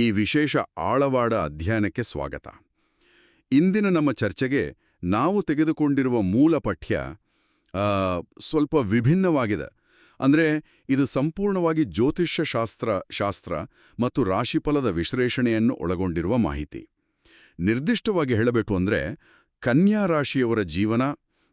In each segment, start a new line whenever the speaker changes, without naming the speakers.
ಈ ವಿಶೇಷ ಆಳವಾದ ಅಧ್ಯಯನಕ್ಕೆ ಸ್ವಾಗತ. ಇಂದಿನ ನಮ್ಮ ಚರ್ಚೆಗೆ ನಾವು ತೆಗೆದುಕೊಂಡಿರುವ ಮೂಲ ಪಠ್ಯ ಸ್ವಲ್ಪ ವಿಭಿನ್ನವಾಗಿದೆ. ಅಂದರೆ ಇದು ಸಂಪೂರ್ಣವಾಗಿ ಜ್ಯೋತಿಷ್ಯ ಶಾಸ್ತ್ರ ಮತ್ತು ರಾಶಿಫಲದ ವಿಶ್ಲೇಷಣೆಯನ್ನು ಒಳಗೊಂಡಿರುವ ಮಾಹಿತಿ. ನಿರ್ದಿಷ್ಟವಾಗಿ ಹೇಳಬೇಕು ಅಂದರೆ ಕನ್ಯಾ ರಾಶಿಯವರ ಜೀವನ,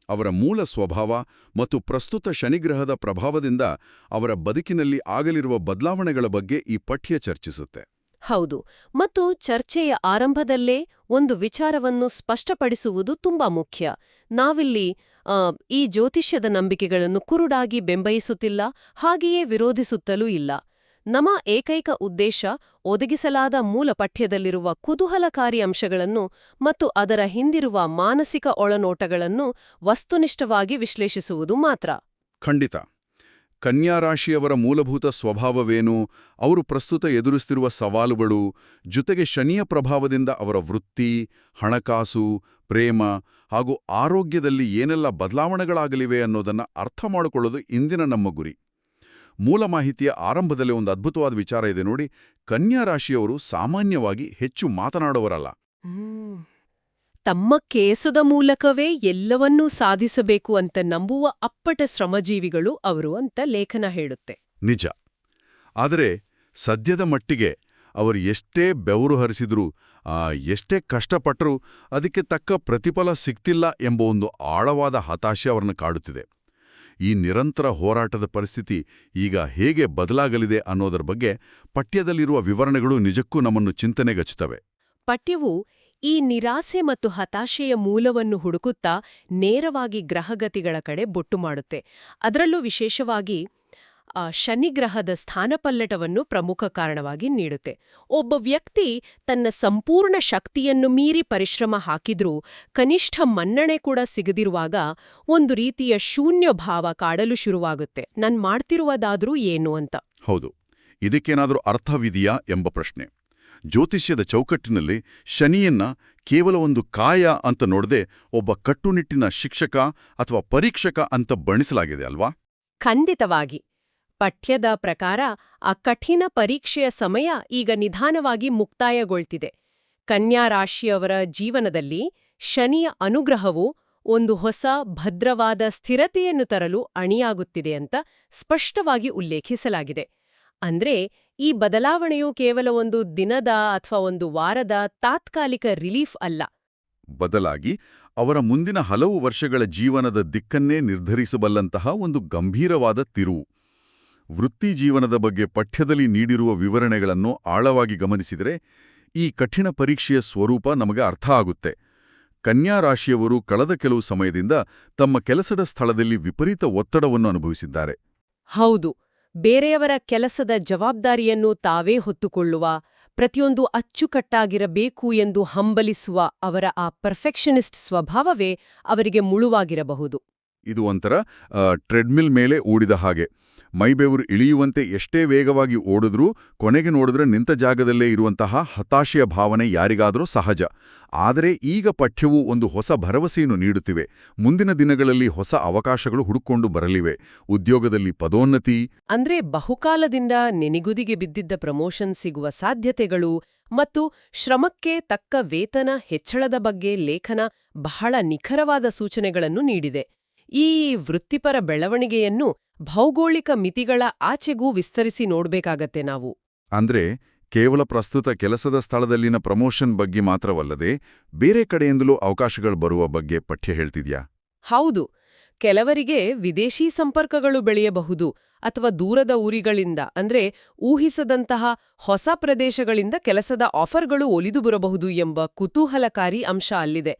ಅವರ ಮೂಲ ಸ್ವಭಾವ ಮತ್ತು ಪ್ರಸ್ತುತ ಶನಿಗ್ರಹದ ಪ್ರಭಾವದಿಂದ ಅವರ ಬದುಕಿನಲ್ಲಿ ಆಗಲಿರುವ ಬದಲಾವಣೆಗಳ ಬಗ್ಗೆ ಈ ಪಠ್ಯ ಚರ್ಚಿಸುತ್ತೆ.
ಹೌದು, ಮತ್ತು ಚರ್ಚೆಯ ಆರಂಭದಲ್ಲೇ ಒಂದು ವಿಚಾರವನ್ನು ಸ್ಪಷ್ಟಪಡಿಸುವುದು ತುಂಬಾ ಮುಖ್ಯ. ನಾವಿಲ್ಲಿ ಈ ಜ್ಯೋತಿಷ್ಯದ ನಂಬಿಕೆಗಳನ್ನು ಕುರುಡಾಗಿ ಬೆಂಬಯಿಸುತ್ತಿಲ್ಲ, ಹಾಗೆಯೇ ವಿರೋಧಿಸುತ್ತಲೂ ಇಲ್ಲ. ನಮ್ಮ ಏಕೈಕ ಉದ್ದೇಶ ಒದಗಿಸಲಾದ ಮೂಲ ಪಠ್ಯದಲ್ಲಿರುವ ಕುತೂಹಲಕಾರಿ ಅಂಶಗಳನ್ನು ಮತ್ತು ಅದರ ಹಿಂದಿರುವ ಮಾನಸಿಕ ಒಳನೋಟಗಳನ್ನು ವಸ್ತುನಿಷ್ಠವಾಗಿ ವಿಶ್ಲೇಷಿಸುವುದು ಮಾತ್ರ.
ಖಂಡಿತ. ಕನ್ಯಾ ರಾಶಿಯವರ ಮೂಲಭೂತ ಸ್ವಭಾವವೇನು, ಅವರು ಪ್ರಸ್ತುತ ಎದುರಿಸುತ್ತಿರುವ ಸವಾಲುಗಳು, ಜೊತೆಗೆ ಶನಿಯ ಪ್ರಭಾವದಿಂದ ಅವರ ವೃತ್ತಿ, ಹಣಕಾಸು, ಪ್ರೇಮ ಹಾಗೂ ಆರೋಗ್ಯದಲ್ಲಿ ಏನೆಲ್ಲ ಬದಲಾವಣೆಗಳಾಗಲಿವೆ ಅನ್ನೋದನ್ನು ಅರ್ಥ ಮಾಡಿಕೊಳ್ಳೋದು ಇಂದಿನ ನಮ್ಮ ಗುರಿ. ಮೂಲ ಮಾಹಿತಿಯ ಆರಂಭದಲ್ಲಿ ಒಂದು ಅದ್ಭುತವಾದ ವಿಚಾರ ಇದೆ ನೋಡಿ. ಕನ್ಯಾ ರಾಶಿಯವರು ಸಾಮಾನ್ಯವಾಗಿ ಹೆಚ್ಚು ಮಾತನಾಡುವರಲ್ಲ.
ತಮ್ಮ ಕೇಸದ ಮೂಲಕವೇ ಎಲ್ಲವನ್ನೂ ಸಾಧಿಸಬೇಕು ಅಂತ ನಂಬುವ ಅಪ್ಪಟ ಶ್ರಮಜೀವಿಗಳು ಅವರು ಅಂತ ಲೇಖನ ಹೇಳುತ್ತೆ.
ನಿಜ. ಆದರೆ ಸದ್ಯದ ಮಟ್ಟಿಗೆ ಅವರು ಎಷ್ಟೇ ಬೆವರು ಹರಿಸಿದ್ರೂ, ಎಷ್ಟೇ ಕಷ್ಟಪಟ್ಟರೂ ಅದಕ್ಕೆ ತಕ್ಕ ಪ್ರತಿಫಲ ಸಿಗ್ತಿಲ್ಲ ಎಂಬ ಒಂದು ಆಳವಾದ ಹತಾಶೆ ಅವರನ್ನು ಕಾಡುತ್ತಿದೆ. ಈ ನಿರಂತರ ಹೋರಾಟದ ಪರಿಸ್ಥಿತಿ ಈಗ ಹೇಗೆ ಬದಲಾಗಲಿದೆ ಅನ್ನೋದರ ಬಗ್ಗೆ ಪಠ್ಯದಲ್ಲಿರುವ ವಿವರಣೆಗಳು ನಿಜಕ್ಕೂ ನಮ್ಮನ್ನು ಚಿಂತನೆಗಚ್ಚುತ್ತವೆ.
ಪಠ್ಯವು ಈ ನಿರಾಸೆ ಮತ್ತು ಹತಾಶೆಯ ಮೂಲವನ್ನು ಹುಡುಕುತ್ತಾ ನೇರವಾಗಿ ಗ್ರಹಗತಿಗಳ ಕಡೆ ಬೊಟ್ಟು ಮಾಡುತ್ತೆ. ಅದರಲ್ಲೂ ವಿಶೇಷವಾಗಿ ಶನಿಗ್ರಹದ ಸ್ಥಾನಪಲ್ಲಟವನ್ನು ಪ್ರಮುಖ ಕಾರಣವಾಗಿ ನೀಡುತ್ತೆ. ಒಬ್ಬ ವ್ಯಕ್ತಿ ತನ್ನ ಸಂಪೂರ್ಣ ಶಕ್ತಿಯನ್ನು ಮೀರಿ ಪರಿಶ್ರಮ ಹಾಕಿದ್ರೂ ಕನಿಷ್ಠ ಮನ್ನಣೆ ಕೂಡ ಸಿಗದಿರುವಾಗ ಒಂದು ರೀತಿಯ ಶೂನ್ಯ ಭಾವ ಕಾಡಲು ಶುರುವಾಗುತ್ತೆ. ನಾನ್ ಮಾಡ್ತಿರುವುದಾದ್ರೂ ಏನು ಅಂತ.
ಹೌದು, ಇದಕ್ಕೇನಾದರೂ ಅರ್ಥವಿದೆಯಾ ಎಂಬ ಪ್ರಶ್ನೆ. ಜ್ಯೋತಿಷ್ಯದ ಚೌಕಟ್ಟಿನಲ್ಲಿ ಶನಿಯನ್ನ ಕೇವಲ ಒಂದು ಕಾಯ ಅಂತ ನೋಡದೆ ಒಬ್ಬ ಕಟ್ಟುನಿಟ್ಟಿನ ಶಿಕ್ಷಕ ಅಥವಾ ಪರೀಕ್ಷಕ ಅಂತ ಬಣ್ಣಿಸಲಾಗಿದೆ ಅಲ್ವಾ?
ಖಂಡಿತವಾಗಿ. ಪಠ್ಯದ ಪ್ರಕಾರ ಆ ಕಠಿಣ ಪರೀಕ್ಷೆಯ ಸಮಯ ಈಗ ನಿಧಾನವಾಗಿ ಮುಕ್ತಾಯಗೊಳ್ತಿದೆ. ಕನ್ಯಾ ರಾಶಿಯವರ ಜೀವನದಲ್ಲಿ ಶನಿಯ ಅನುಗ್ರಹವು ಒಂದು ಹೊಸ ಭದ್ರವಾದ ಸ್ಥಿರತೆಯನ್ನು ತರಲು ಅಣಿಯಾಗುತ್ತಿದೆ ಅಂತ ಸ್ಪಷ್ಟವಾಗಿ ಉಲ್ಲೇಖಿಸಲಾಗಿದೆ. ಅಂದ್ರೆ ಈ ಬದಲಾವಣೆಯು ಕೇವಲ ಒಂದು ದಿನದ ಅಥವಾ ಒಂದು ವಾರದ ತಾತ್ಕಾಲಿಕ ರಿಲೀಫ್ ಅಲ್ಲ.
ಬದಲಾಗಿ ಅವರ ಮುಂದಿನ ಹಲವು ವರ್ಷಗಳ ಜೀವನದ ದಿಕ್ಕನ್ನೇ ನಿರ್ಧರಿಸಬಲ್ಲಂತಹ ಒಂದು ಗಂಭೀರವಾದ ತಿರುವು. ವೃತ್ತಿ ಜೀವನದ ಬಗ್ಗೆ ಪಠ್ಯದಲ್ಲಿ ನೀಡಿರುವ ವಿವರಣೆಗಳನ್ನು ಆಳವಾಗಿ ಗಮನಿಸಿದರೆ ಈ ಕಠಿಣ ಪರೀಕ್ಷೆಯ ಸ್ವರೂಪ ನಮಗೆ ಅರ್ಥ ಆಗುತ್ತೆ. ಕನ್ಯಾ ರಾಶಿಯವರು ಕಳೆದ ಕೆಲವು ಸಮಯದಿಂದ ತಮ್ಮ ಕೆಲಸದ ಸ್ಥಳದಲ್ಲಿ ವಿಪರೀತ ಒತ್ತಡವನ್ನು ಅನುಭವಿಸಿದ್ದಾರೆ.
ಹೌದು, ಬೇರೆಯವರ ಕೆಲಸದ ಜವಾಬ್ದಾರಿಯನ್ನು ತಾವೇ ಹೊತ್ತುಕೊಳ್ಳುವ, ಪ್ರತಿಯೊಂದು ಅಚ್ಚುಕಟ್ಟಾಗಿರಬೇಕು ಎಂದು ಹಂಬಲಿಸುವ ಅವರ ಆ ಪರ್ಫೆಕ್ಷನಿಸ್ಟ್ ಸ್ವಭಾವವೇ ಅವರಿಗೆ ಮುಳುವಾಗಿರಬಹುದು.
ಇದು ಒಂಥರ ಟ್ರೆಡ್ಮಿಲ್ ಮೇಲೆ ಓಡಿದ ಹಾಗೆ. ಮೈಬೆವರು ಇಳಿಯುವಂತೆ ಎಷ್ಟೇ ವೇಗವಾಗಿ ಓಡಿದ್ರೂ ಕೊನೆಗೆ ನೋಡಿದ್ರೆ ನಿಂತ ಜಾಗದಲ್ಲೇ ಇರುವಂತಹ ಹತಾಶೆಯ ಭಾವನೆ ಯಾರಿಗಾದರೂ ಸಹಜ. ಆದರೆ ಈಗ ಪಠ್ಯವು ಒಂದು ಹೊಸ ಭರವಸೆಯನ್ನು ನೀಡುತ್ತಿವೆ. ಮುಂದಿನ ದಿನಗಳಲ್ಲಿ ಹೊಸ ಅವಕಾಶಗಳು ಹುಡುಕೊಂಡು ಬರಲಿವೆ. ಉದ್ಯೋಗದಲ್ಲಿ ಪದೋನ್ನತಿ,
ಅಂದ್ರೆ ಬಹುಕಾಲದಿಂದ ನೆನೆಗುದಿಗೆ ಬಿದ್ದಿದ್ದ ಪ್ರಮೋಷನ್ ಸಿಗುವ ಸಾಧ್ಯತೆಗಳು ಮತ್ತು ಶ್ರಮಕ್ಕೆ ತಕ್ಕ ವೇತನ ಹೆಚ್ಚಳದ ಬಗ್ಗೆ ಲೇಖನ ಬಹಳ ನಿಖರವಾದ ಸೂಚನೆಗಳನ್ನು ನೀಡಿದೆ. ಈ ವೃತ್ತಿಪರ ಬೆಳವಣಿಗೆಯನ್ನು ಭೌಗೋಳಿಕ ಮಿತಿಗಳ ಆಚೆಗೂ ವಿಸ್ತರಿಸಿ ನೋಡ್ಬೇಕಾಗತ್ತೆ ನಾವು.
ಅಂದ್ರೆ ಕೇವಲ ಪ್ರಸ್ತುತ ಕೆಲಸದ ಸ್ಥಳದಲ್ಲಿನ ಪ್ರಮೋಷನ್ ಬಗ್ಗೆ ಮಾತ್ರವಲ್ಲದೆ ಬೇರೆ ಕಡೆಯಿಂದಲೂ ಅವಕಾಶಗಳು ಬರುವ ಬಗ್ಗೆ ಪಠ್ಯ ಹೇಳ್ತಿದ್ಯಾ?
ಹೌದು, ಕೆಲವರಿಗೆ ವಿದೇಶಿ ಸಂಪರ್ಕಗಳು ಬೆಳೆಯಬಹುದು ಅಥವಾ ದೂರದ ಊರಿಗಳಿಂದ ಅಂದ್ರೆ ಊಹಿಸದಂತಹ ಹೊಸ ಪ್ರದೇಶಗಳಿಂದ ಕೆಲಸದ ಆಫರ್ಗಳು ಒಲಿದು ಬರಬಹುದು ಎಂಬ ಕುತೂಹಲಕಾರಿ ಅಂಶ ಅಲ್ಲಿದೆ.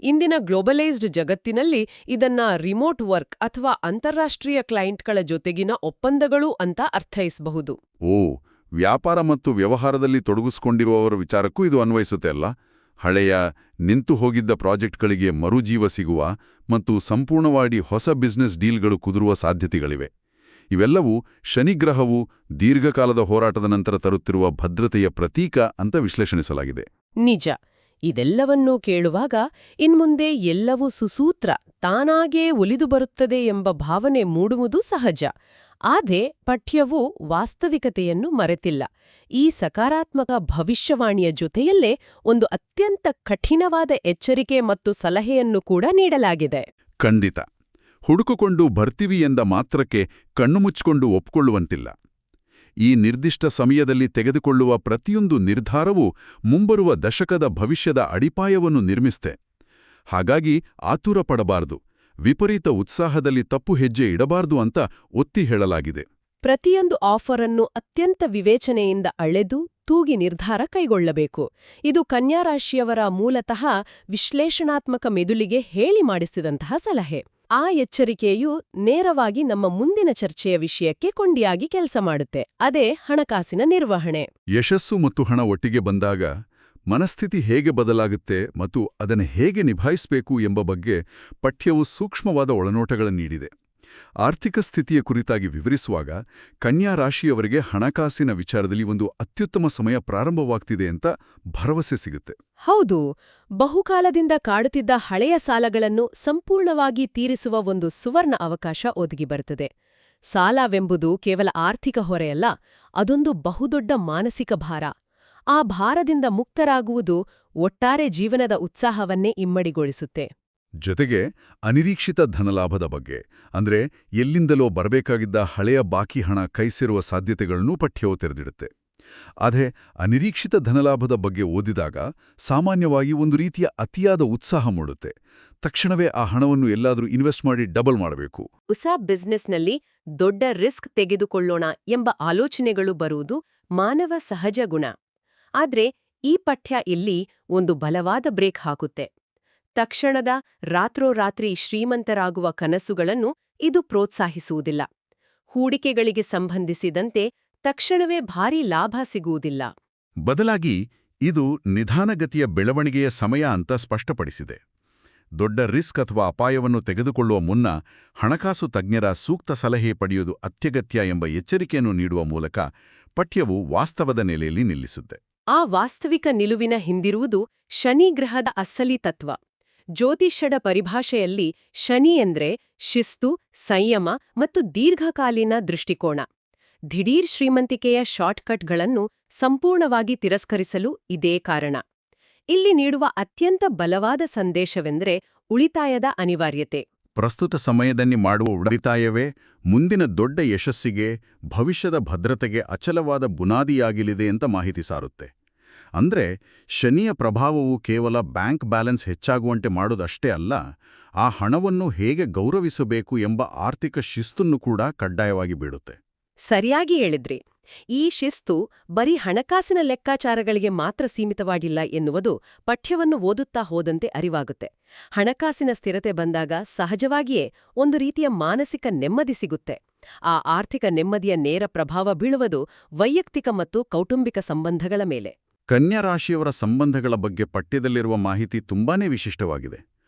ಇಂದಿನ ಗ್ಲೋಬಲೈಸ್ಡ್ ಜಗತ್ತಿನಲ್ಲಿ ಇದನ್ನ ರಿಮೋಟ್ ವರ್ಕ್ ಅಥವಾ ಅಂತಾರಾಷ್ಟ್ರೀಯ ಕ್ಲೈಂಟ್ಗಳ ಜೊತೆಗಿನ ಒಪ್ಪಂದಗಳು ಅಂತ ಅರ್ಥೈಸಬಹುದು.
ವ್ಯಾಪಾರ ಮತ್ತು ವ್ಯವಹಾರದಲ್ಲಿ ತೊಡಗಿಸಿಕೊಂಡಿರುವವರ ವಿಚಾರಕ್ಕೂ ಇದು ಅನ್ವಯಿಸುತ್ತೆ ಅಲ್ಲ? ಹಳೆಯ ನಿಂತು ಹೋಗಿದ್ದ ಪ್ರಾಜೆಕ್ಟ್ಗಳಿಗೆ ಮರುಜೀವ ಸಿಗುವ ಮತ್ತು ಸಂಪೂರ್ಣವಾಗಿ ಹೊಸ ಬಿಸ್ನೆಸ್ ಡೀಲ್ಗಳು ಕುದುರುವ ಸಾಧ್ಯತೆಗಳಿವೆ. ಇವೆಲ್ಲವೂ ಶನಿಗ್ರಹವು ದೀರ್ಘಕಾಲದ ಹೋರಾಟದ ನಂತರ ತರುತ್ತಿರುವ ಭದ್ರತೆಯ ಪ್ರತೀಕ ಅಂತ ವಿಶ್ಲೇಷಿಸಲಾಗಿದೆ.
ನಿಜ. ಇದೆಲ್ಲವನ್ನೂ ಕೇಳುವಾಗ ಇನ್ಮುಂದೆ ಎಲ್ಲವೂ ಸುಸೂತ್ರ ತಾನಾಗೇ ಒಲಿದು ಬರುತ್ತದೆ ಎಂಬ ಭಾವನೆ ಮೂಡುವುದು ಸಹಜ. ಆದರೆ ಪಠ್ಯವು ವಾಸ್ತವಿಕತೆಯನ್ನು ಮರೆತಿಲ್ಲ. ಈ ಸಕಾರಾತ್ಮಕ ಭವಿಷ್ಯವಾಣಿಯ ಜೊತೆಯಲ್ಲೇ ಒಂದು ಅತ್ಯಂತ ಕಠಿಣವಾದ ಎಚ್ಚರಿಕೆ ಮತ್ತು ಸಲಹೆಯನ್ನು ಕೂಡ ನೀಡಲಾಗಿದೆ.
ಖಂಡಿತ. ಹುಡುಕಿಕೊಂಡು ಬರ್ತೀವಿ ಎಂದ ಮಾತ್ರಕ್ಕೆ ಕಣ್ಣು ಮುಚ್ಚಿಕೊಂಡು ಒಪ್ಕೊಳ್ಳುವಂತಿಲ್ಲ. ಈ ನಿರ್ದಿಷ್ಟ ಸಮಯದಲ್ಲಿ ತೆಗೆದುಕೊಳ್ಳುವ ಪ್ರತಿಯೊಂದು ನಿರ್ಧಾರವೂ ಮುಂಬರುವ ದಶಕದ ಭವಿಷ್ಯದ ಅಡಿಪಾಯವನ್ನು ನಿರ್ಮಿಸುತ್ತೆ. ಹಾಗಾಗಿ ಆತುರ ಪಡಬಾರದು, ವಿಪರೀತ ಉತ್ಸಾಹದಲ್ಲಿ ತಪ್ಪು ಹೆಜ್ಜೆ ಇಡಬಾರದು ಅಂತ ಒತ್ತಿ ಹೇಳಲಾಗಿದೆ.
ಪ್ರತಿಯೊಂದು ಆಫರ್ ಅನ್ನು ಅತ್ಯಂತ ವಿವೇಚನೆಯಿಂದ ಅಳೆದು ತೂಗಿ ನಿರ್ಧಾರ ಕೈಗೊಳ್ಳಬೇಕು. ಇದು ಕನ್ಯಾ ರಾಶಿಯವರ ಮೂಲತಃ ವಿಶ್ಲೇಷಣಾತ್ಮಕ ಮೆದುಳಿಗೆ ಹೇಳಿ ಮಾಡಿಸಿದಂತಹ ಸಲಹೆ. ಆ ಎಚ್ಚರಿಕೆಯು ನೇರವಾಗಿ ನಮ್ಮ ಮುಂದಿನ ಚರ್ಚೆಯ ವಿಷಯಕ್ಕೆ ಕೊಂಡಿಯಾಗಿ ಕೆಲಸ ಮಾಡುತ್ತೆ. ಅದೇ ಹಣಕಾಸಿನ ನಿರ್ವಹಣೆ.
ಯಶಸ್ಸು ಮತ್ತು ಹಣ ಒಟ್ಟಿಗೆ ಬಂದಾಗ ಮನಸ್ಥಿತಿ ಹೇಗೆ ಬದಲಾಗುತ್ತೆ ಮತ್ತು ಅದನ್ನು ಹೇಗೆ ನಿಭಾಯಿಸಬೇಕು ಎಂಬ ಬಗ್ಗೆ ಪಠ್ಯವು ಸೂಕ್ಷ್ಮವಾದ ಒಳನೋಟಗಳನ್ನು ನೀಡಿದೆ. ಆರ್ಥಿಕ ಸ್ಥಿತಿಯ ಕುರಿತಾಗಿ ವಿವರಿಸುವಾಗ ಕನ್ಯಾ ರಾಶಿಯವರಿಗೆ ಹಣಕಾಸಿನ ವಿಚಾರದಲ್ಲಿ ಒಂದು ಅತ್ಯುತ್ತಮ ಸಮಯ ಪ್ರಾರಂಭವಾಗ್ತಿದೆ ಅಂತ ಭರವಸೆ ಸಿಗುತ್ತೆ.
ಹೌದು, ಬಹುಕಾಲದಿಂದ ಕಾಡುತ್ತಿದ್ದ ಹಳೆಯ ಸಾಲಗಳನ್ನು ಸಂಪೂರ್ಣವಾಗಿ ತೀರಿಸುವ ಒಂದು ಸುವರ್ಣ ಅವಕಾಶ ಒದಗಿ ಬರುತ್ತದೆ. ಸಾಲವೆಂಬುದು ಕೇವಲ ಆರ್ಥಿಕ ಹೊರೆಯಲ್ಲ, ಅದೊಂದು ಬಹುದೊಡ್ಡ ಮಾನಸಿಕ ಭಾರ. ಆ ಭಾರದಿಂದ ಮುಕ್ತರಾಗುವುದು ಒಟ್ಟಾರೆ ಜೀವನದ ಉತ್ಸಾಹವನ್ನೇ ಇಮ್ಮಡಿಗೊಳಿಸುತ್ತೆ.
ಜೊತೆಗೆ ಅನಿರೀಕ್ಷಿತ ಧನಲಾಭದ ಬಗ್ಗೆ, ಅಂದ್ರೆ ಎಲ್ಲಿಂದಲೋ ಬರಬೇಕಾಗಿದ್ದ ಹಳೆಯ ಬಾಕಿ ಹಣ ಕೈಸೇರುವ ಸಾಧ್ಯತೆಗಳನ್ನೂ ಪಠ್ಯವು ತೆರೆದಿಡುತ್ತೆ. ಆದರೆ ಅನಿರೀಕ್ಷಿತ ಧನಲಾಭದ ಬಗ್ಗೆ ಓದಿದಾಗ ಸಾಮಾನ್ಯವಾಗಿ ಒಂದು ರೀತಿಯ ಅತಿಯಾದ ಉತ್ಸಾಹ ಮೂಡುತ್ತೆ. ತಕ್ಷಣವೇ ಆ ಹಣವನ್ನು ಎಲ್ಲಾದರೂ ಇನ್ವೆಸ್ಟ್ ಮಾಡಿ ಡಬಲ್ ಮಾಡಬೇಕು,
ಹೊಸ ಬಿಸ್ನೆಸ್ನಲ್ಲಿ ದೊಡ್ಡ ರಿಸ್ಕ್ ತೆಗೆದುಕೊಳ್ಳೋಣ ಎಂಬ ಆಲೋಚನೆಗಳು ಬರುವುದು ಮಾನವ ಸಹಜ ಗುಣ. ಆದ್ರೆ ಈ ಪಠ್ಯ ಇಲ್ಲಿ ಒಂದು ಬಲವಾದ ಬ್ರೇಕ್ ಹಾಕುತ್ತೆ. ತಕ್ಷಣದ ರಾತ್ರೋರಾತ್ರಿ ಶ್ರೀಮಂತರಾಗುವ ಕನಸುಗಳನ್ನು ಇದು ಪ್ರೋತ್ಸಾಹಿಸುವುದಿಲ್ಲ. ಹೂಡಿಕೆಗಳಿಗೆ ಸಂಬಂಧಿಸಿದಂತೆ ತಕ್ಷಣವೇ ಭಾರೀ ಲಾಭ ಸಿಗುವುದಿಲ್ಲ.
ಬದಲಾಗಿ ಇದು ನಿಧಾನಗತಿಯ ಬೆಳವಣಿಗೆಯ ಸಮಯ ಅಂತ ಸ್ಪಷ್ಟಪಡಿಸಿದೆ. ದೊಡ್ಡ ರಿಸ್ಕ್ ಅಥವಾ ಅಪಾಯವನ್ನು ತೆಗೆದುಕೊಳ್ಳುವ ಮುನ್ನ ಹಣಕಾಸು ತಜ್ಞರ ಸೂಕ್ತ ಸಲಹೆ ಪಡೆಯುವುದು ಅತ್ಯಗತ್ಯ ಎಂಬ ಎಚ್ಚರಿಕೆಯನ್ನು ನೀಡುವ ಮೂಲಕ ಪಠ್ಯವು ವಾಸ್ತವದ ನೆಲೆಯಲ್ಲಿ ನಿಲ್ಲಿಸುತ್ತೆ.
ಆ ವಾಸ್ತವಿಕ ನಿಲುವಿನ ಹಿಂದಿರುವುದು ಶನಿ ಗ್ರಹದ ಅಸಲಿ ತತ್ವ. ಜ್ಯೋತಿಷ್ಯದ ಪರಿಭಾಷೆಯಲ್ಲಿ ಶನಿ ಎಂದ್ರೆ ಶಿಸ್ತು, ಸಂಯಮ ಮತ್ತು ದೀರ್ಘಕಾಲೀನ ದೃಷ್ಟಿಕೋನ. ದಿಢೀರ್ ಶ್ರೀಮಂತಿಕೆಯ ಶಾರ್ಟ್ಕಟ್ಗಳನ್ನು ಸಂಪೂರ್ಣವಾಗಿ ತಿರಸ್ಕರಿಸಲು ಇದೇ ಕಾರಣ. ಇಲ್ಲಿ ನೀಡುವ ಅತ್ಯಂತ ಬಲವಾದ ಸಂದೇಶವೆಂದರೆ ಉಳಿತಾಯದ ಅನಿವಾರ್ಯತೆ.
ಪ್ರಸ್ತುತ ಸಮಯದಲ್ಲಿ ಮಾಡುವ ಉಳಿತಾಯವೇ ಮುಂದಿನ ದೊಡ್ಡ ಯಶಸ್ಸಿಗೆ, ಭವಿಷ್ಯದ ಭದ್ರತೆಗೆ ಅಚಲವಾದ ಬುನಾದಿಯಾಗಲಿದೆ ಅಂತ ಮಾಹಿತಿ ಸಾರುತ್ತೆ. ಅಂದ್ರೆ ಶನಿಯ ಪ್ರಭಾವವು ಕೇವಲ ಬ್ಯಾಂಕ್ ಬ್ಯಾಲೆನ್ಸ್ ಹೆಚ್ಚಾಗುವಂತೆ ಮಾಡೋದಷ್ಟೇ ಅಲ್ಲ, ಆ ಹಣವನ್ನು ಹೇಗೆ ಗೌರವಿಸಬೇಕು ಎಂಬ ಆರ್ಥಿಕ ಶಿಸ್ತನ್ನು ಕೂಡ ಕಡ್ಡಾಯವಾಗಿ ಬಿಡುತ್ತೆ.
ಸರಿಯಾಗಿ ಹೇಳಿದ್ರಿ. ಈ ಶಿಸ್ತು ಬರೀ ಹಣಕಾಸಿನ ಲೆಕ್ಕಾಚಾರಗಳಿಗೆ ಮಾತ್ರ ಸೀಮಿತವಾಗಿಲ್ಲ ಎನ್ನುವುದು ಪಠ್ಯವನ್ನು ಓದುತ್ತಾ ಹೋದಂತೆ ಅರಿವಾಗುತ್ತೆ. ಹಣಕಾಸಿನ ಸ್ಥಿರತೆ ಬಂದಾಗ ಸಹಜವಾಗಿಯೇ ಒಂದು ರೀತಿಯ ಮಾನಸಿಕ ನೆಮ್ಮದಿ ಸಿಗುತ್ತೆ. ಆ ಆರ್ಥಿಕ ನೆಮ್ಮದಿಯ ನೇರ ಪ್ರಭಾವ ಬೀಳುವುದು ವೈಯಕ್ತಿಕ ಮತ್ತು ಕೌಟುಂಬಿಕ ಸಂಬಂಧಗಳ ಮೇಲೆ.
ಕನ್ಯಾ ರಾಶಿಯವರ ಸಂಬಂಧಗಳ ಬಗ್ಗೆ ಪಠ್ಯದಲ್ಲಿರುವ ಮಾಹಿತಿ ತುಂಬಾನೇ ವಿಶಿಷ್ಟವಾಗಿದೆ.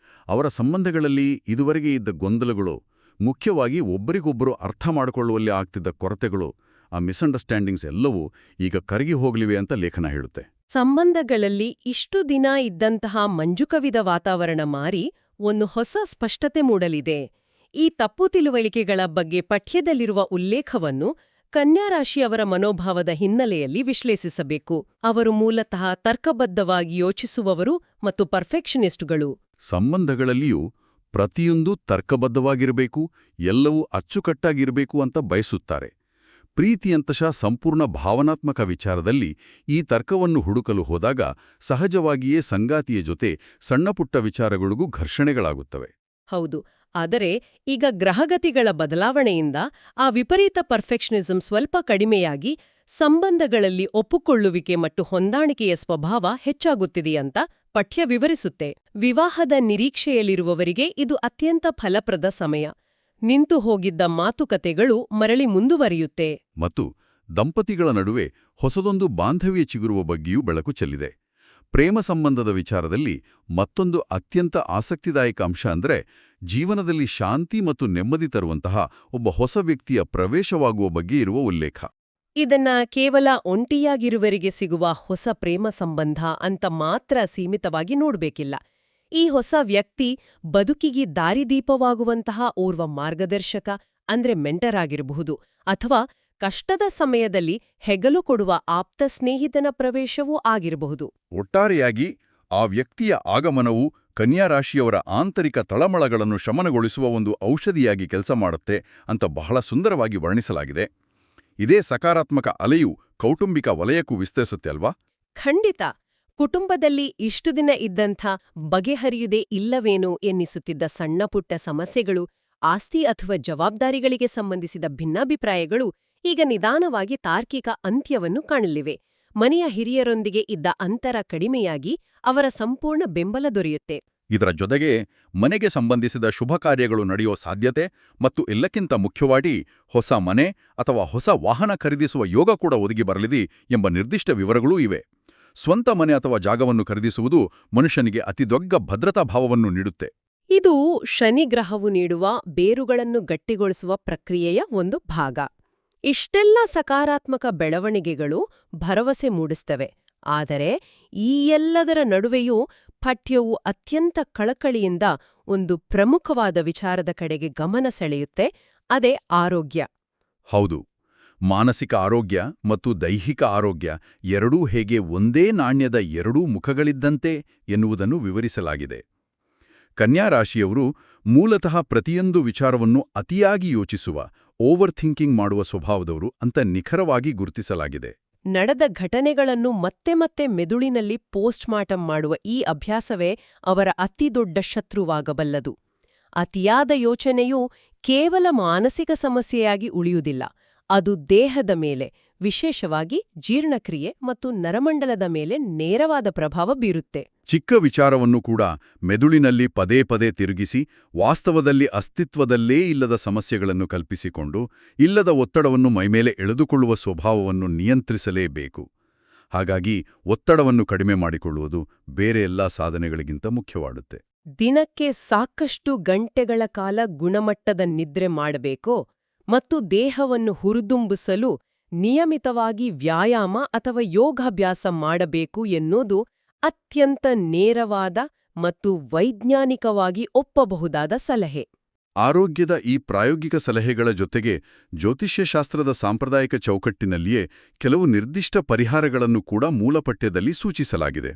ಅವರ ಸಂಬಂಧಗಳಲ್ಲಿ ಇದುವರೆಗೆ ಇದ್ದ ಗೊಂದಲಗಳು, ಮುಖ್ಯವಾಗಿ ಒಬ್ಬರಿಗೊಬ್ಬರು ಅರ್ಥ ಮಾಡಿಕೊಳ್ಳುವಲ್ಲಿ ಆಗ್ತಿದ್ದ ಕೊರತೆಗಳು, ಆ ಮಿಸ್ಅಂಡರ್ಸ್ಟ್ಯಾಂಡಿಂಗ್ಸ್ ಎಲ್ಲವೂ ಈಗ ಕರಗಿ ಹೋಗಲಿವೆ ಅಂತ ಲೇಖನ ಹೇಳುತ್ತೆ.
ಸಂಬಂಧಗಳಲ್ಲಿ ಇಷ್ಟು ದಿನ ಇದ್ದಂತಹ ಮಂಜುಕವಿದ ವಾತಾವರಣ ಮಾರಿ ಒಂದು ಹೊಸ ಸ್ಪಷ್ಟತೆ ಮೂಡಲಿದೆ. ಈ ತಪ್ಪು ತಿಳುವಳಿಕೆಗಳ ಬಗ್ಗೆ ಪಠ್ಯದಲ್ಲಿರುವ ಉಲ್ಲೇಖವನ್ನು ಕನ್ಯಾ ರಾಶಿಯವರ ಮನೋಭಾವದ ಹಿನ್ನೆಲೆಯಲ್ಲಿ ವಿಶ್ಲೇಷಿಸಬೇಕು. ಅವರು ಮೂಲತಃ ತರ್ಕಬದ್ಧವಾಗಿ ಯೋಚಿಸುವವರು ಮತ್ತು ಪರ್ಫೆಕ್ಷನಿಸ್ಟ್ಗಳು.
ಸಂಬಂಧಗಳಲ್ಲಿಯೂ ಪ್ರತಿಯೊಂದೂ ತರ್ಕಬದ್ಧವಾಗಿರಬೇಕು, ಎಲ್ಲವೂ ಅಚ್ಚುಕಟ್ಟಾಗಿರಬೇಕು ಅಂತ ಬಯಸುತ್ತಾರೆ. ಪ್ರೀತಿಯಂತಶ ಸಂಪೂರ್ಣ ಭಾವನಾತ್ಮಕ ವಿಚಾರದಲ್ಲಿ ಈ ತರ್ಕವನ್ನು ಹುಡುಕಲು ಹೋದಾಗ ಸಹಜವಾಗಿಯೇ ಸಂಗಾತಿಯ ಜೊತೆ ಸಣ್ಣಪುಟ್ಟ ವಿಚಾರಗಳಿಗೂ ಘರ್ಷಣೆಗಳಾಗುತ್ತವೆ.
ಹೌದು, ಆದರೆ ಈಗ ಗ್ರಹಗತಿಗಳ ಬದಲಾವಣೆಯಿಂದ ಆ ವಿಪರೀತ ಪರ್ಫೆಕ್ಷನಿಸಂ ಸ್ವಲ್ಪ ಕಡಿಮೆಯಾಗಿ ಸಂಬಂಧಗಳಲ್ಲಿ ಒಪ್ಪುಕೊಳ್ಳುವಿಕೆ ಮತ್ತು ಹೊಂದಾಣಿಕೆಯ ಸ್ವಭಾವ ಹೆಚ್ಚಾಗುತ್ತಿದೆಯಂತ ಪಠ್ಯ ವಿವರಿಸುತ್ತೆ. ವಿವಾಹದ ನಿರೀಕ್ಷೆಯಲ್ಲಿರುವವರಿಗೆ ಇದು ಅತ್ಯಂತ ಫಲಪ್ರದ ಸಮಯ. ನಿಂತು ಹೋಗಿದ್ದ ಮಾತುಕತೆಗಳು ಮರಳಿ ಮುಂದುವರಿಯುತ್ತೆ.
ಮತ್ತು ದಂಪತಿಗಳ ನಡುವೆ ಹೊಸದೊಂದು ಬಾಂಧವ್ಯ ಚಿಗುರುವ ಬಗ್ಗೆಯೂ ಬೆಳಕು ಚೆಲ್ಲಿದೆ. ಪ್ರೇಮ ಸಂಬಂಧದ ವಿಚಾರದಲ್ಲಿ ಮತ್ತೊಂದು ಅತ್ಯಂತ ಆಸಕ್ತಿದಾಯಕ ಅಂಶ ಅಂದ್ರೆ ಜೀವನದಲ್ಲಿ ಶಾಂತಿ ಮತ್ತು ನೆಮ್ಮದಿ ತರುವಂತಹ ಒಬ್ಬ ಹೊಸ ವ್ಯಕ್ತಿಯ ಪ್ರವೇಶವಾಗುವ ಬಗ್ಗೆ ಇರುವ ಉಲ್ಲೇಖ.
ಇದನ್ನ ಕೇವಲ ಒಂಟಿಯಾಗಿರುವರಿಗೆ ಸಿಗುವ ಹೊಸ ಪ್ರೇಮ ಸಂಬಂಧ ಅಂತ ಮಾತ್ರ ಸೀಮಿತವಾಗಿ ನೋಡ್ಬೇಕಿಲ್ಲ. ಈ ಹೊಸ ವ್ಯಕ್ತಿ ಬದುಕಿಗೆ ದಾರಿದೀಪವಾಗುವಂತಹ ಓರ್ವ ಮಾರ್ಗದರ್ಶಕ ಅಂದ್ರೆ ಮೆಂಟರ್ ಆಗಿರಬಹುದು, ಅಥವಾ ಕಷ್ಟದ ಸಮಯದಲ್ಲಿ ಹೆಗಲು ಕೊಡುವ ಆಪ್ತ ಸ್ನೇಹಿತನ ಪ್ರವೇಶವೂ ಆಗಿರಬಹುದು.
ಒಟ್ಟಾರೆಯಾಗಿ ಆ ವ್ಯಕ್ತಿಯ ಆಗಮನವು ಕನ್ಯಾ ರಾಶಿಯವರ ಆಂತರಿಕ ತಳಮಳಗಳನ್ನು ಶಮನಗೊಳಿಸುವ ಒಂದು ಔಷಧಿಯಾಗಿ ಕೆಲಸ ಮಾಡುತ್ತೆ ಅಂತ ಬಹಳ ಸುಂದರವಾಗಿ ವರ್ಣಿಸಲಾಗಿದೆ. ಇದೇ ಸಕಾರಾತ್ಮಕ ಅಲೆಯು ಕೌಟುಂಬಿಕ ವಲಯಕ್ಕೂ ವಿಸ್ತರಿಸುತ್ತೆ ಅಲ್ವಾ?
ಖಂಡಿತ. ಕುಟುಂಬದಲ್ಲಿ ಇಷ್ಟು ದಿನ ಇದ್ದಂಥ ಬಗೆಹರಿಯುವುದೇ ಇಲ್ಲವೇನೋ ಎನ್ನಿಸುತ್ತಿದ್ದ ಸಣ್ಣಪುಟ್ಟ ಸಮಸ್ಯೆಗಳು, ಆಸ್ತಿ ಅಥವಾ ಜವಾಬ್ದಾರಿಗಳಿಗೆ ಸಂಬಂಧಿಸಿದ ಭಿನ್ನಾಭಿಪ್ರಾಯಗಳು ಈಗ ನಿಧಾನವಾಗಿ ತಾರ್ಕಿಕ ಅಂತ್ಯವನ್ನು ಕಾಣಲಿವೆ. ಮನೆಯ ಹಿರಿಯರೊಂದಿಗೆ ಇದ್ದ ಅಂತರ ಕಡಿಮೆಯಾಗಿ ಅವರ ಸಂಪೂರ್ಣ ಬೆಂಬಲ ದೊರೆಯುತ್ತೆ.
ಇದರ ಜೊತೆಗೆ ಮನೆಗೆ ಸಂಬಂಧಿಸಿದ ಶುಭ ಕಾರ್ಯಗಳು ನಡೆಯೋ ಸಾಧ್ಯತೆ ಮತ್ತು ಎಲ್ಲಕ್ಕಿಂತ ಮುಖ್ಯವಾಗಿ ಹೊಸ ಮನೆ ಅಥವಾ ಹೊಸ ವಾಹನ ಖರೀದಿಸುವ ಯೋಗ ಕೂಡ ಒದಗಿ ಬರಲಿದೆ ಎಂಬ ನಿರ್ದಿಷ್ಟ ವಿವರಗಳೂ ಇವೆ. ಸ್ವಂತ ಮನೆ ಅಥವಾ ಜಾಗವನ್ನು ಖರೀದಿಸುವುದು ಮನುಷ್ಯನಿಗೆ ಅತಿದೊಡ್ಡ ಭದ್ರತಾ ಭಾವವನ್ನು ನೀಡುತ್ತೆ.
ಇದು ಶನಿಗ್ರಹವು ನೀಡುವ ಬೇರುಗಳನ್ನು ಗಟ್ಟಿಗೊಳಿಸುವ ಪ್ರಕ್ರಿಯೆಯ ಒಂದು ಭಾಗ. ಇಷ್ಟೆಲ್ಲ ಸಕಾರಾತ್ಮಕ ಬೆಳವಣಿಗೆಗಳು ಭರವಸೆ ಮೂಡಿಸ್ತವೆ. ಆದರೆ ಈ ಎಲ್ಲದರ ನಡುವೆಯೂ ಪಠ್ಯವು ಅತ್ಯಂತ ಕಳಕಳಿಯಿಂದ ಒಂದು ಪ್ರಮುಖವಾದ ವಿಚಾರದ ಕಡೆಗೆ ಗಮನ ಸೆಳೆಯುತ್ತೆ. ಅದೇ ಆರೋಗ್ಯ.
ಹೌದು, ಮಾನಸಿಕ ಆರೋಗ್ಯ ಮತ್ತು ದೈಹಿಕ ಆರೋಗ್ಯ ಎರಡೂ ಹೇಗೆ ಒಂದೇ ನಾಣ್ಯದ ಎರಡೂ ಮುಖಗಳಿದ್ದಂತೆ ಎನ್ನುವುದನ್ನು ವಿವರಿಸಲಾಗಿದೆ. ಕನ್ಯಾ ರಾಶಿಯವರು ಮೂಲತಃ ಪ್ರತಿಯೊಂದು ವಿಚಾರವನ್ನು ಅತಿಯಾಗಿ ಯೋಚಿಸುವ, ಓವರ್ ಥಿಂಕಿಂಗ್ ಮಾಡುವ ಸ್ವಭಾವದವರು ಅಂತ ನಿಖರವಾಗಿ ಗುರುತಿಸಲಾಗಿದೆ.
ನಡೆದ ಘಟನೆಗಳನ್ನು ಮತ್ತೆ ಮತ್ತೆ ಮೆದುಳಿನಲ್ಲಿ ಪೋಸ್ಟ್ ಮಾರ್ಟಂ ಮಾಡುವ ಈ ಅಭ್ಯಾಸವೇ ಅವರ ಅತಿದೊಡ್ಡ ಶತ್ರುವಾಗಬಲ್ಲದು. ಅತಿಯಾದ ಯೋಚನೆಯು ಕೇವಲ ಮಾನಸಿಕ ಸಮಸ್ಯೆಯಾಗಿ ಉಳಿಯುವುದಿಲ್ಲ, ಅದು ದೇಹದ ಮೇಲೆ, ವಿಶೇಷವಾಗಿ ಜೀರ್ಣಕ್ರಿಯೆ ಮತ್ತು ನರಮಂಡಲದ ಮೇಲೆ ನೇರವಾದ ಪ್ರಭಾವ ಬೀರುತ್ತೆ.
ಚಿಕ್ಕ ವಿಚಾರವನ್ನು ಕೂಡ ಮೆದುಳಿನಲ್ಲಿ ಪದೇ ಪದೇ ತಿರುಗಿಸಿ, ವಾಸ್ತವದಲ್ಲಿ ಅಸ್ತಿತ್ವದಲ್ಲೇ ಇಲ್ಲದ ಸಮಸ್ಯೆಗಳನ್ನು ಕಲ್ಪಿಸಿಕೊಂಡು, ಇಲ್ಲದ ಒತ್ತಡವನ್ನು ಮೈಮೇಲೆ ಎಳೆದುಕೊಳ್ಳುವ ಸ್ವಭಾವವನ್ನು ನಿಯಂತ್ರಿಸಲೇಬೇಕು. ಹಾಗಾಗಿ ಒತ್ತಡವನ್ನು ಕಡಿಮೆ ಮಾಡಿಕೊಳ್ಳುವುದು ಬೇರೆ ಎಲ್ಲಾ ಸಾಧನೆಗಳಿಗಿಂತ ಮುಖ್ಯವಾಡುತ್ತೆ.
ದಿನಕ್ಕೆ ಸಾಕಷ್ಟು ಗಂಟೆಗಳ ಕಾಲ ಗುಣಮಟ್ಟದ ನಿದ್ರೆ ಮಾಡಬೇಕೋ ಮತ್ತು ದೇಹವನ್ನು ಹುರಿದುಂಬಿಸಲು ನಿಯಮಿತವಾಗಿ ವ್ಯಾಯಾಮ ಅಥವಾ ಯೋಗಾಭ್ಯಾಸ ಮಾಡಬೇಕು ಎನ್ನುವುದು ಅತ್ಯಂತ ನೇರವಾದ ಮತ್ತು ವೈಜ್ಞಾನಿಕವಾಗಿ ಒಪ್ಪಬಹುದಾದ ಸಲಹೆ.
ಆರೋಗ್ಯದ ಈ ಪ್ರಾಯೋಗಿಕ ಸಲಹೆಗಳ ಜೊತೆಗೆ ಜ್ಯೋತಿಷ್ಯಶಾಸ್ತ್ರದ ಸಾಂಪ್ರದಾಯಿಕ ಚೌಕಟ್ಟಿನಲ್ಲಿಯೇ ಕೆಲವು ನಿರ್ದಿಷ್ಟ ಪರಿಹಾರಗಳನ್ನು ಕೂಡ ಮೂಲಪಠ್ಯದಲ್ಲಿ ಸೂಚಿಸಲಾಗಿದೆ.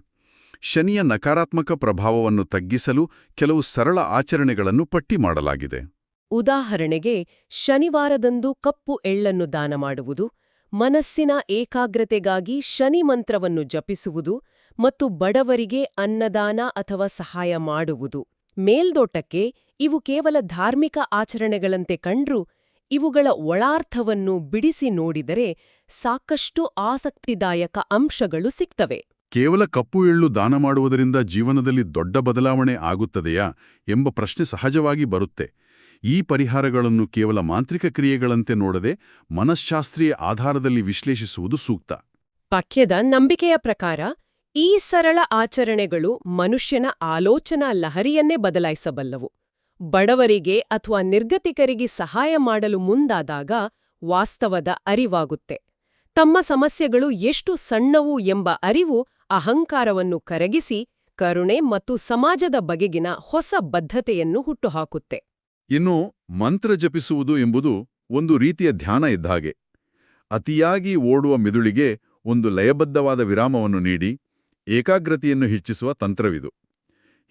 ಶನಿಯ ನಕಾರಾತ್ಮಕ ಪ್ರಭಾವವನ್ನು ತಗ್ಗಿಸಲು ಕೆಲವು ಸರಳ ಆಚರಣೆಗಳನ್ನು ಪಟ್ಟಿ ಮಾಡಲಾಗಿದೆ.
ಉದಾಹರಣೆಗೆ, ಶನಿವಾರದಂದು ಕಪ್ಪು ಎಳ್ಳನ್ನು ದಾನ ಮಾಡುವುದು, ಮನಸ್ಸಿನ ಏಕಾಗ್ರತೆಗಾಗಿ ಶನಿ ಮಂತ್ರವನ್ನು ಜಪಿಸುವುದು ಮತ್ತು ಬಡವರಿಗೆ ಅನ್ನದಾನ ಅಥವಾ ಸಹಾಯ ಮಾಡುವುದು. ಮೇಲ್ದೋಟಕ್ಕೆ ಇವು ಕೇವಲ ಧಾರ್ಮಿಕ ಆಚರಣೆಗಳಂತೆ ಕಂಡ್ರೂ ಇವುಗಳ ಒಳಾರ್ಥವನ್ನು ಬಿಡಿಸಿ ನೋಡಿದರೆ ಸಾಕಷ್ಟು ಆಸಕ್ತಿದಾಯಕ ಅಂಶಗಳು ಸಿಗ್ತವೆ.
ಕೇವಲ ಕಪ್ಪು ಎಳ್ಳು ದಾನ ಮಾಡುವುದರಿಂದ ಜೀವನದಲ್ಲಿ ದೊಡ್ಡ ಬದಲಾವಣೆ ಆಗುತ್ತದೆಯಾ ಎಂಬ ಪ್ರಶ್ನೆ ಸಹಜವಾಗಿ ಬರುತ್ತೆ. ಈ ಪರಿಹಾರಗಳನ್ನು ಕೇವಲ ಮಾಂತ್ರಿಕ ಕ್ರಿಯೆಗಳಂತೆ ನೋಡದೆ ಮನಃಶಾಸ್ತ್ರೀಯ ಆಧಾರದಲ್ಲಿ ವಿಶ್ಲೇಷಿಸುವುದು ಸೂಕ್ತ.
ಪಠ್ಯದ ನಂಬಿಕೆಯ ಪ್ರಕಾರ ಈ ಸರಳ ಆಚರಣೆಗಳು ಮನುಷ್ಯನ ಆಲೋಚನಾ ಲಹರಿಯನ್ನೇ ಬದಲಾಯಿಸಬಲ್ಲವು. ಬಡವರಿಗೆ ಅಥವಾ ನಿರ್ಗತಿಕರಿಗೆ ಸಹಾಯ ಮಾಡಲು ಮುಂದಾದಾಗ ವಾಸ್ತವದ ಅರಿವಾಗುತ್ತೆ. ತಮ್ಮ ಸಮಸ್ಯೆಗಳು ಎಷ್ಟು ಸಣ್ಣವು ಎಂಬ ಅರಿವು ಅಹಂಕಾರವನ್ನು ಕರಗಿಸಿ ಕರುಣೆ ಮತ್ತು ಸಮಾಜದ ಬಗೆಗಿನ ಹೊಸ ಬದ್ಧತೆಯನ್ನು ಹುಟ್ಟುಹಾಕುತ್ತೆ.
ಇನ್ನು ಮಂತ್ರ ಜಪಿಸುವುದು ಎಂಬುದು ಒಂದು ರೀತಿಯ ಧ್ಯಾನ ಇದ್ದ ಹಾಗೆ. ಅತಿಯಾಗಿ ಓಡುವ ಮಿದುಳಿಗೆ ಒಂದು ಲಯಬದ್ಧವಾದ ವಿರಾಮವನ್ನು ನೀಡಿ ಏಕಾಗ್ರತೆಯನ್ನು ಹೆಚ್ಚಿಸುವ ತಂತ್ರವಿದು.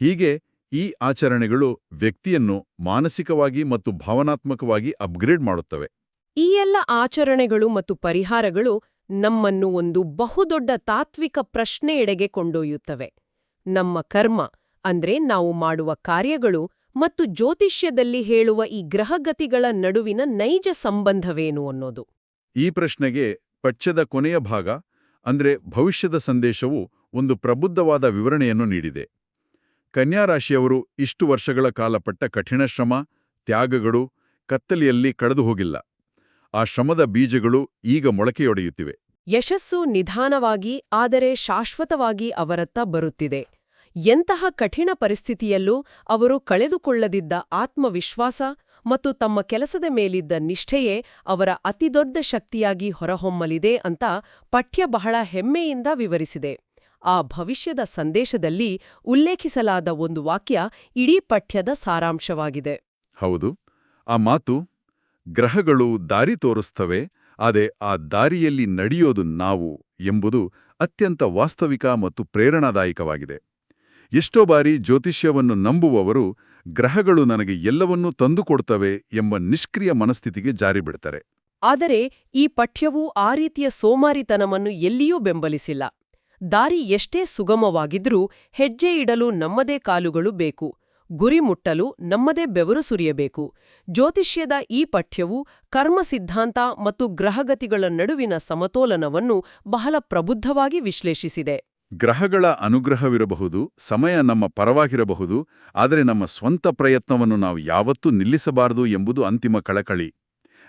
ಹೀಗೆ ಈ ಆಚರಣೆಗಳು ವ್ಯಕ್ತಿಯನ್ನು ಮಾನಸಿಕವಾಗಿ ಮತ್ತು ಭಾವನಾತ್ಮಕವಾಗಿ ಅಪ್ಗ್ರೇಡ್ ಮಾಡುತ್ತವೆ.
ಈ ಎಲ್ಲ ಆಚರಣೆಗಳು ಮತ್ತು ಪರಿಹಾರಗಳು ನಮ್ಮನ್ನು ಒಂದು ಬಹುದೊಡ್ಡ ತಾತ್ವಿಕ ಪ್ರಶ್ನೆಯೆಡೆಗೆ ಕೊಂಡೊಯ್ಯುತ್ತವೆ. ನಮ್ಮ ಕರ್ಮ, ಅಂದ್ರೆ ನಾವು ಮಾಡುವ ಕಾರ್ಯಗಳು, ಮತ್ತು ಜ್ಯೋತಿಷ್ಯದಲ್ಲಿ ಹೇಳುವ ಈ ಗ್ರಹಗತಿಗಳ ನಡುವಿನ ನೈಜ ಸಂಬಂಧವೇನು ಅನ್ನೋದು.
ಈ ಪ್ರಶ್ನೆಗೆ ಪಠ್ಯದ ಕೊನೆಯ ಭಾಗ, ಅಂದ್ರೆ ಭವಿಷ್ಯದ ಸಂದೇಶವು, ಒಂದು ಪ್ರಬುದ್ಧವಾದ ವಿವರಣೆಯನ್ನು ನೀಡಿದೆ. ಕನ್ಯಾ ರಾಶಿಯವರು ಇಷ್ಟು ವರ್ಷಗಳ ಕಾಲ ಪಟ್ಟ ಕಠಿಣ ಶ್ರಮ, ತ್ಯಾಗಗಳು ಕತ್ತಲೆಯಲ್ಲಿ ಕಳೆದು ಹೋಗಿಲ್ಲ. ಆ ಶ್ರಮದ ಬೀಜಗಳು ಈಗ ಮೊಳಕೆಯೊಡೆಯುತ್ತಿವೆ.
ಯಶಸ್ಸು ನಿಧಾನವಾಗಿ ಆದರೆ ಶಾಶ್ವತವಾಗಿ ಅವರತ್ತ ಬರುತ್ತಿದೆ. ಎಂತಹ ಕಠಿಣ ಪರಿಸ್ಥಿತಿಯಲ್ಲೂ ಅವರು ಕಳೆದುಕೊಳ್ಳದಿದ್ದ ಆತ್ಮವಿಶ್ವಾಸ ಮತ್ತು ತಮ್ಮ ಕೆಲಸದ ಮೇಲಿದ್ದ ನಿಷ್ಠೆಯೇ ಅವರ ಅತಿದೊಡ್ಡ ಶಕ್ತಿಯಾಗಿ ಹೊರಹೊಮ್ಮಲಿದೆ ಅಂತ ಪಠ್ಯ ಬಹಳ ಹೆಮ್ಮೆಯಿಂದ ವಿವರಿಸಿದೆ. ಆ ಭವಿಷ್ಯದ ಸಂದೇಶದಲ್ಲಿ ಉಲ್ಲೇಖಿಸಲಾದ ಒಂದು ವಾಕ್ಯ ಇಡೀ ಪಠ್ಯದ ಸಾರಾಂಶವಾಗಿದೆ.
ಹೌದು, ಆ ಮಾತು ಗ್ರಹಗಳು ದಾರಿ ತೋರಿಸ್ತವೆ, ಆದರೆ ಆ ದಾರಿಯಲ್ಲಿ ನಡೆಯೋದು ನಾವು ಎಂಬುದು ಅತ್ಯಂತ ವಾಸ್ತವಿಕ ಮತ್ತು ಪ್ರೇರಣಾದಾಯಕವಾಗಿದೆ. ಎಷ್ಟೋ ಬಾರಿ ಜ್ಯೋತಿಷ್ಯವನ್ನು ನಂಬುವವರು ಗ್ರಹಗಳು ನನಗೆ ಎಲ್ಲವನ್ನೂ ತಂದುಕೊಡ್ತವೆ ಎಂಬ ನಿಷ್ಕ್ರಿಯ ಮನಸ್ಥಿತಿಗೆ ಜಾರಿಬಿಡ್ತಾರೆ.
ಆದರೆ ಈ ಪಠ್ಯವು ಆ ರೀತಿಯ ಸೋಮಾರಿತನವನ್ನು ಎಲ್ಲಿಯೂ ಬೆಂಬಲಿಸಿಲ್ಲ. ದಾರಿ ಎಷ್ಟೇ ಸುಗಮವಾಗಿದ್ರೂ ಹೆಜ್ಜೆ ಇಡಲು ನಮ್ಮದೇ ಕಾಲುಗಳು ಬೇಕು, ಗುರಿ ಮುಟ್ಟಲು ನಮ್ಮದೇ ಬೆವರು ಸುರಿಯಬೇಕು. ಜ್ಯೋತಿಷ್ಯದ ಈ ಪಠ್ಯವು ಕರ್ಮ ಸಿದ್ಧಾಂತ ಮತ್ತು ಗ್ರಹಗತಿಗಳ ನಡುವಿನ ಸಮತೋಲನವನ್ನು ಬಹಳ ಪ್ರಬುದ್ಧವಾಗಿ ವಿಶ್ಲೇಷಿಸಿದೆ.
ಗ್ರಹಗಳ ಅನುಗ್ರಹವಿರಬಹುದು, ಸಮಯ ನಮ್ಮ ಪರವಾಗಿರಬಹುದು, ಆದರೆ ನಮ್ಮ ಸ್ವಂತ ಪ್ರಯತ್ನವನ್ನು ನಾವು ಯಾವತ್ತೂ ನಿಲ್ಲಿಸಬಾರದು ಎಂಬುದು ಅಂತಿಮ ಕಳಕಳಿ.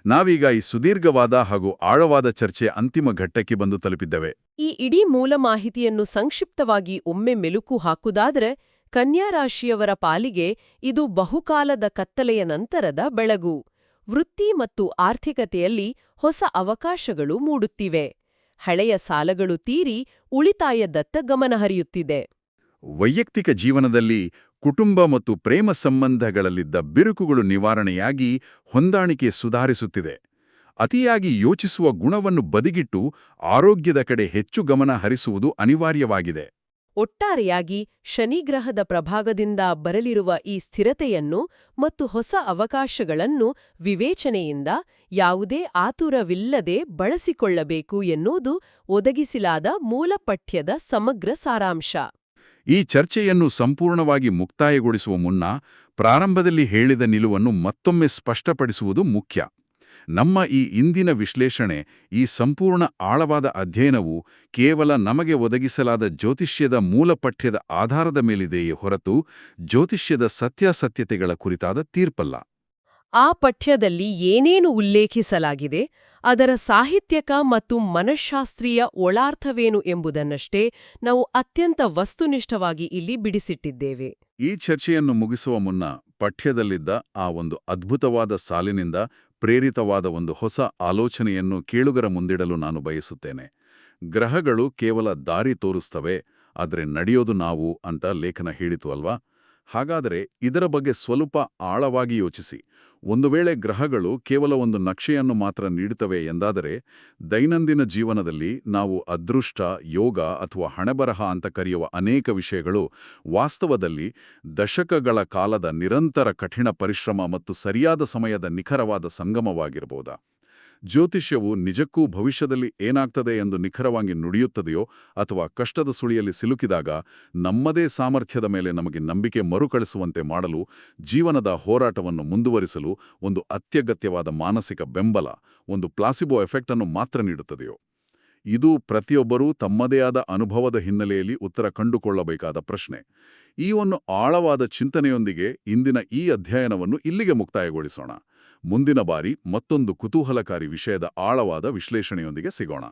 ನಾವೀಗ ಈ ಸುದೀರ್ಘವಾದ ಹಾಗೂ ಆಳವಾದ ಚರ್ಚೆಯ ಅಂತಿಮ ಘಟ್ಟಕ್ಕೆ ಬಂದು ತಲುಪಿದ್ದೇವೆ.
ಈ ಇಡೀ ಮೂಲ ಮಾಹಿತಿಯನ್ನು ಸಂಕ್ಷಿಪ್ತವಾಗಿ ಒಮ್ಮೆ ಮೆಲುಕು ಹಾಕುವುದಾದರೆ, ಕನ್ಯಾ ರಾಶಿಯವರ ಪಾಲಿಗೆ ಇದು ಬಹುಕಾಲದ ಕತ್ತಲೆಯ ನಂತರದ ಬೆಳಗು. ವೃತ್ತಿ ಮತ್ತು ಆರ್ಥಿಕತೆಯಲ್ಲಿ ಹೊಸ ಅವಕಾಶಗಳು ಮೂಡುತ್ತಿವೆ. ಹಳೆಯ ಸಾಲಗಳು ತೀರಿ ಉಳಿತಾಯದತ್ತ ಗಮನಹರಿಯುತ್ತಿದೆ.
ವೈಯಕ್ತಿಕ ಜೀವನದಲ್ಲಿ ಕುಟುಂಬ ಮತ್ತು ಪ್ರೇಮ ಸಂಬಂಧಗಳಲ್ಲಿದ್ದ ಬಿರುಕುಗಳು ನಿವಾರಣೆಯಾಗಿ ಹೊಂದಾಣಿಕೆ ಸುಧಾರಿಸುತ್ತಿದೆ. ಅತಿಯಾಗಿ ಯೋಚಿಸುವ ಗುಣವನ್ನು ಬದಿಗಿಟ್ಟು ಆರೋಗ್ಯದ ಕಡೆ ಹೆಚ್ಚು ಗಮನ ಹರಿಸುವುದು ಅನಿವಾರ್ಯವಾಗಿದೆ.
ಒಟ್ಟಾರೆಯಾಗಿ ಶನಿಗ್ರಹದ ಪ್ರಭಾಗದಿಂದ ಬರಲಿರುವ ಈ ಸ್ಥಿರತೆಯನ್ನು ಮತ್ತು ಹೊಸ ಅವಕಾಶಗಳನ್ನು ವಿವೇಚನೆಯಿಂದ, ಯಾವುದೇ ಆತುರವಿಲ್ಲದೆ ಬಳಸಿಕೊಳ್ಳಬೇಕು ಎನ್ನುವುದು ಒದಗಿಸಲಾದ ಮೂಲ ಪಠ್ಯದ ಸಮಗ್ರ ಸಾರಾಂಶ.
ಈ ಚರ್ಚೆಯನ್ನು ಸಂಪೂರ್ಣವಾಗಿ ಮುಕ್ತಾಯಗೊಳಿಸುವ ಮುನ್ನ ಪ್ರಾರಂಭದಲ್ಲಿ ಹೇಳಿದ ನಿಲುವನ್ನು ಮತ್ತೊಮ್ಮೆ ಸ್ಪಷ್ಟಪಡಿಸುವುದು ಮುಖ್ಯ. ನಮ್ಮ ಈ ಇಂದಿನ ವಿಶ್ಲೇಷಣೆ, ಈ ಸಂಪೂರ್ಣ ಆಳವಾದ ಅಧ್ಯಯನವು ಕೇವಲ ನಮಗೆ ಒದಗಿಸಲಾದ ಜ್ಯೋತಿಷ್ಯದ ಮೂಲ ಪಠ್ಯದ ಆಧಾರದ ಮೇಲಿದೆಯೇ ಹೊರತು ಜ್ಯೋತಿಷ್ಯದ ಸತ್ಯಾಸತ್ಯತೆಗಳ ಕುರಿತಾದ ತೀರ್ಪಲ್ಲ.
ಆ ಪಠ್ಯದಲ್ಲಿ ಏನೇನು ಉಲ್ಲೇಖಿಸಲಾಗಿದೆ, ಅದರ ಸಾಹಿತ್ಯಕ ಮತ್ತು ಮನಃಶಾಸ್ತ್ರೀಯ ಒಳಾರ್ಥವೇನು ಎಂಬುದನ್ನಷ್ಟೇ ನಾವು ಅತ್ಯಂತ ವಸ್ತುನಿಷ್ಠವಾಗಿ ಇಲ್ಲಿ ಬಿಡಿಸಿಟ್ಟಿದ್ದೇವೆ.
ಈ ಚರ್ಚೆಯನ್ನು ಮುಗಿಸುವ ಮುನ್ನ ಪಠ್ಯದಲ್ಲಿದ್ದ ಆ ಒಂದು ಅದ್ಭುತವಾದ ಸಾಲಿನಿಂದ ಪ್ರೇರಿತವಾದ ಒಂದು ಹೊಸ ಆಲೋಚನೆಯನ್ನು ಕೇಳುಗರ ಮುಂದಿಡಲು ನಾನು ಬಯಸುತ್ತೇನೆ. ಗ್ರಹಗಳು ಕೇವಲ ದಾರಿ ತೋರಿಸ್ತವೆ, ಆದರೆ ನಡೆಯೋದು ನಾವು ಅಂತ ಲೇಖನ ಹೇಳಿತು ಅಲ್ವಾ? ಹಾಗಾದರೆ ಇದರ ಬಗ್ಗೆ ಸ್ವಲ್ಪ ಆಳವಾಗಿ ಯೋಚಿಸಿ. ಒಂದು ವೇಳೆ ಗ್ರಹಗಳು ಕೇವಲ ಒಂದು ನಕ್ಷೆಯನ್ನು ಮಾತ್ರ ನೀಡುತ್ತವೆ ಎಂದಾದರೆ, ದೈನಂದಿನ ಜೀವನದಲ್ಲಿ ನಾವು ಅದೃಷ್ಟ, ಯೋಗ ಅಥವಾ ಹಣೆಬರಹ ಅಂತ ಕರೆಯುವ ಅನೇಕ ವಿಷಯಗಳು ವಾಸ್ತವದಲ್ಲಿ ದಶಕಗಳ ಕಾಲದ ನಿರಂತರ ಕಠಿಣ ಪರಿಶ್ರಮ ಮತ್ತು ಸರಿಯಾದ ಸಮಯದ ನಿಖರವಾದ ಸಂಗಮವಾಗಿರಬಹುದಾ? ಜ್ಯೋತಿಷ್ಯವು ನಿಜಕ್ಕೂ ಭವಿಷ್ಯದಲ್ಲಿ ಏನಾಗ್ತದೆ ಎಂದು ನಿಖರವಾಗಿ ನುಡಿಯುತ್ತದೆಯೋ, ಅಥವಾ ಕಷ್ಟದ ಸುಳಿಯಲ್ಲಿ ಸಿಲುಕಿದಾಗ ನಮ್ಮದೇ ಸಾಮರ್ಥ್ಯದ ಮೇಲೆ ನಮಗೆ ನಂಬಿಕೆ ಮರುಕಳಿಸುವಂತೆ ಮಾಡಲು, ಜೀವನದ ಹೋರಾಟವನ್ನು ಮುಂದುವರಿಸಲು ಒಂದು ಅತ್ಯಗತ್ಯವಾದ ಮಾನಸಿಕ ಬೆಂಬಲ, ಒಂದು ಪ್ಲಾಸಿಬೋ ಎಫೆಕ್ಟ್ ಅನ್ನು ಮಾತ್ರ ನೀಡುತ್ತದೆಯೋ? ಇದು ಪ್ರತಿಯೊಬ್ಬರೂ ತಮ್ಮದೇ ಆದ ಅನುಭವದ ಹಿನ್ನೆಲೆಯಲ್ಲಿ ಉತ್ತರ ಕಂಡುಕೊಳ್ಳಬೇಕಾದ ಪ್ರಶ್ನೆ. ಈ ಒಂದು ಆಳವಾದ ಚಿಂತನೆಯೊಂದಿಗೆ ಇಂದಿನ ಈ ಅಧ್ಯಯನವನ್ನು ಇಲ್ಲಿಗೆ ಮುಕ್ತಾಯಗೊಳಿಸೋಣ. ಮುಂದಿನ ಬಾರಿ ಮತ್ತೊಂದು ಕುತೂಹಲಕಾರಿ ವಿಷಯದ ಆಳವಾದ ವಿಶ್ಲೇಷಣೆಯೊಂದಿಗೆ ಸಿಗೋಣ.